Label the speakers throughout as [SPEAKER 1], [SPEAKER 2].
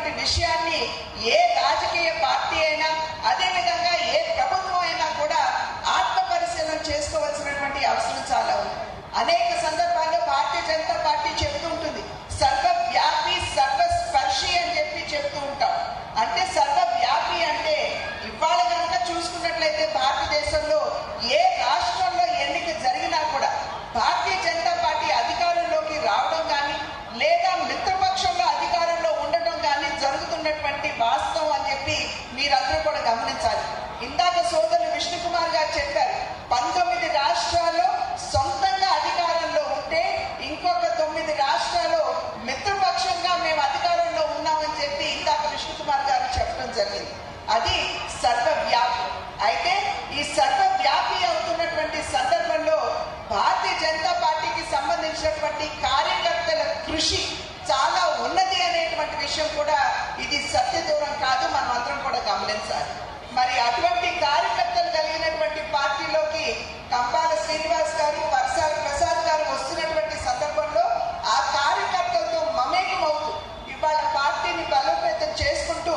[SPEAKER 1] అనేటువంటి విషయాన్ని ఏ రాజకీయ పార్టీ అయినా అదేవిధంగా ఏ ప్రభుత్వం అయినా కూడా ఆత్మ పరిశీలన చేసుకోవాల్సినటువంటి అవసరం చాలా ఉంది. అనేక సందర్భాల్లో భారతీయ జనతా పార్టీ చెబుతూ ఉంటుంది సర్వవ్యాపి సర్వస్పర్శి అని చెప్పి చెబుతూ ఉంటాం. అంటే సర్వవ్యాపి అంటే ఇవాళ కనుక చూసుకున్నట్లయితే భారతదేశంలో ఏ రాష్ట్రంలో ఎన్నిక జరిగినా కూడా భారతీయ జనతా పార్టీ అధికారంలోకి రావడం కానీ లేదా మిత్రపక్షంలో అధికారంలో ఉండటం కానీ జరుగుతున్నటువంటి వాస్తవం అని చెప్పి మీరందరూ కూడా గమనించాలి. ఇందాక సోదరులు విష్ణుకుమార్ గారు చెప్పారు 19 రాష్ట్రాల్లో సొంతంగా అధికారంలో ఉంటే ఇంకొక 9 రాష్ట్రాల్లో మిత్రపక్షంగా మేము అధికారంలో ఉన్నామని చెప్పి ఇందాక విష్ణుకుమార్ గారు చెప్పడం జరిగింది. అది సర్వవ్యాపి. అయితే ఈ సర్వవ్యాపి అవుతున్నటువంటి సందర్భంలో భారతీయ జనతా పార్టీకి సంబంధించినటువంటి కార్యకర్తల కృషి చాలా ఉన్నది అనేటువంటి విషయం కూడా ఇది సత్య దూరం కాదు, మనం అందరం కూడా గమనించాలి. మరి అటువంటి కార్యకర్తలు కలిగినటువంటి పార్టీలోకి కంపాల శ్రీనివాస్ గారు వర్షాల ప్రసాద్ గారు వస్తున్నటువంటి సందర్భంలో ఆ కార్యకర్తలతో మమేకమవుతూ ఇవాళ పార్టీని బలోపేతం చేసుకుంటూ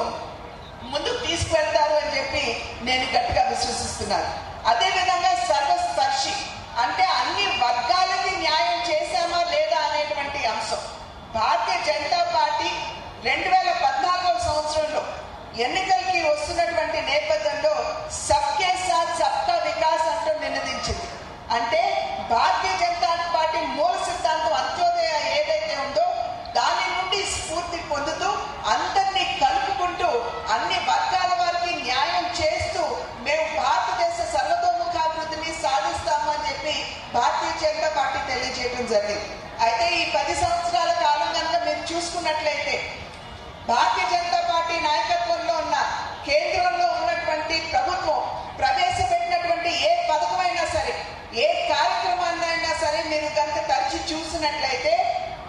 [SPEAKER 1] ముందుకు తీసుకువెళ్తారు అని చెప్పి నేను గట్టిగా విశ్వసిస్తున్నాను. అదేవిధంగా సర్వస్పర్శి అంటే అన్ని వర్గాలకి న్యాయం చేశామా లేదా అనేటువంటి అంశం. భారతీయ జనతా పార్టీ 2014 సంవత్సరంలో ఎన్నికలకి వస్తున్నటువంటి నేపథ్యంలో సబ్కే సాత్ సబ్కా వికాస్ అంటూ నినదించింది. అంటే భారతీయ జనతా పార్టీ మూల సిద్ధాంతం అంత్యోదయ ఏదైతే ఉందో దాని నుండి స్ఫూర్తి పొందుతూ అందరినీ కలుపుకుంటూ అన్ని వర్గాల వారికి న్యాయం చేస్తూ మేము భారతదేశ సర్వతోముఖాభివృద్ధిని సాధిస్తాము అని చెప్పి భారతీయ జనతా పార్టీ తెలియజేయడం జరిగింది. అయితే ఈ 10 సంవత్సరాల కాలం కనుక మీరు చూసుకున్నట్లయితే భారతీయ జనతా పార్టీ నాయకత్వంలో ఉన్న కేంద్రంలో ఉన్నటువంటి ప్రభుత్వం ప్రవేశపెట్టినటువంటి ఏ పథకమైనా సరే ఏ కార్యక్రమాన్నైనా సరే మీరు కనుక తరచి చూసినట్లయితే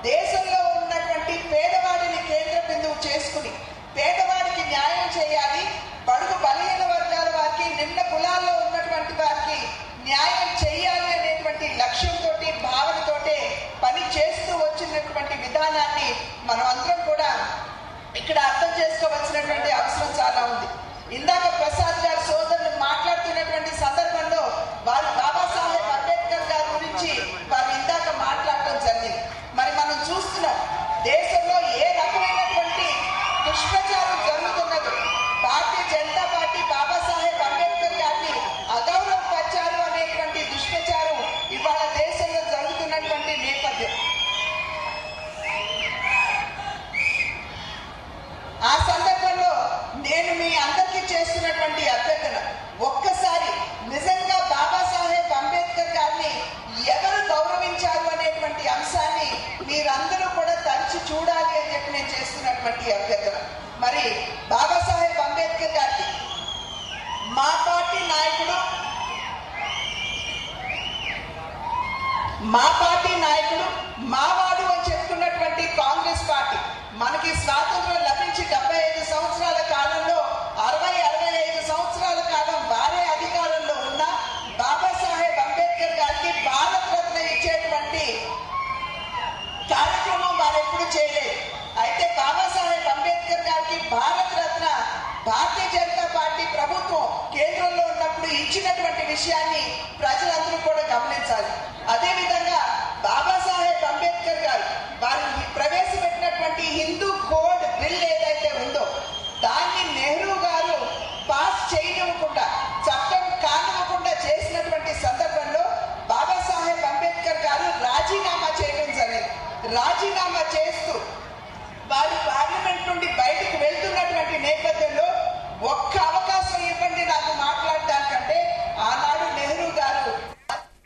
[SPEAKER 1] దేశంలో ఉన్నటువంటి పేదవాడిని కేంద్ర బిందువు చేసుకుని పేదవాడికి న్యాయం చేయాలి, బడుగు బలహీన వర్గాల వారికి నిమ్న కులాల్లో ఉన్నటువంటి వారికి న్యాయం చేయాలి అనేటువంటి లక్ష్యంతో భావనతోటే పని చేస్తూ వచ్చినటువంటి విధానాన్ని మనం అందరం కూడా ఇక్కడ అర్థం చేసుకోవాల్సినటువంటి అవసరం చాలా ఉంది. ఇందాక ప్రసాద్ గారు సోదరులు మాట్లాడుతున్నటువంటి సందర్భంలో వారు బాబాసాహెబ్ అంబేద్కర్ గారి గురించి వారు ఇందాక మాట్లాడటం జరిగింది. మరి మనం చూస్తున్నాం దేశంలో ఏ రకమైనటువంటి దుష్ప్రచారం జరుగుతున్నదో భారతీయ జనతా పార్టీ బాబాసాహెబ్ అంబేద్కర్ గారిని అగౌరవపరిచారు అనేటువంటి దుష్ప్రచారం ఇవాళ దేశంలో జరుగుతున్నటువంటి నేపథ్యం. ఆ సందర్భంలో నేను మీ అందరికీ చేస్తున్నటువంటి అభ్యర్థన ఒక్కసారి నిజంగా బాబాసాహెబ్ అంబేద్కర్ గారిని ఎవరు గౌరవించారు అనేటువంటి అంశాన్ని మీరందరూ కూడా తరచి చూడాలి అని చెప్పి నేను చేస్తున్నటువంటి అభ్యర్థన. మరి బాబాసాహెబ్ అంబేద్కర్ గారికి మా పార్టీ నాయకుడు మావాడు అని చెప్తున్నటువంటి కాంగ్రెస్ పార్టీ మనకి స్వాతంత్రం లభించి 75 సంవత్సరాల కాలంలో 60-65 సంవత్సరాల కాలం వారే అధికారంలో ఉన్న బాబాసాహెబ్ అంబేద్కర్ గారికి భారత రత్న ఇచ్చేటువంటి కార్యక్రమం వారు ఎప్పుడు చేయలేదు. అయితే బాబాసాహెబ్ అంబేద్కర్ గారికి భారత రత్న భారతీయ జనతా పార్టీ ప్రభుత్వం కేంద్రంలో ఉన్నప్పుడు ఇచ్చినటువంటి విషయాన్ని ప్రజలందరూ కూడా గమనించాలి. అదేవిధంగా బాబాసాహెబ్ అంబేద్కర్ గారు వారు ప్రవేశపెట్టినటువంటి హిందూ కోడ్ బిల్ ఏదైతే ఉందో దాన్ని నెహ్రూ గారు పాస్ చేయనివ్వకుండా చట్టం కానివ్వకుండా చేసినటువంటి సందర్భంలో బాబాసాహెబ్ అంబేద్కర్ గారు రాజీనామా చేయడం జరిగింది. రాజీనామా చేస్తూ వారు పార్లమెంట్ నుండి బయటకు వెళ్తున్నటువంటి నేపథ్యంలో ఒక్క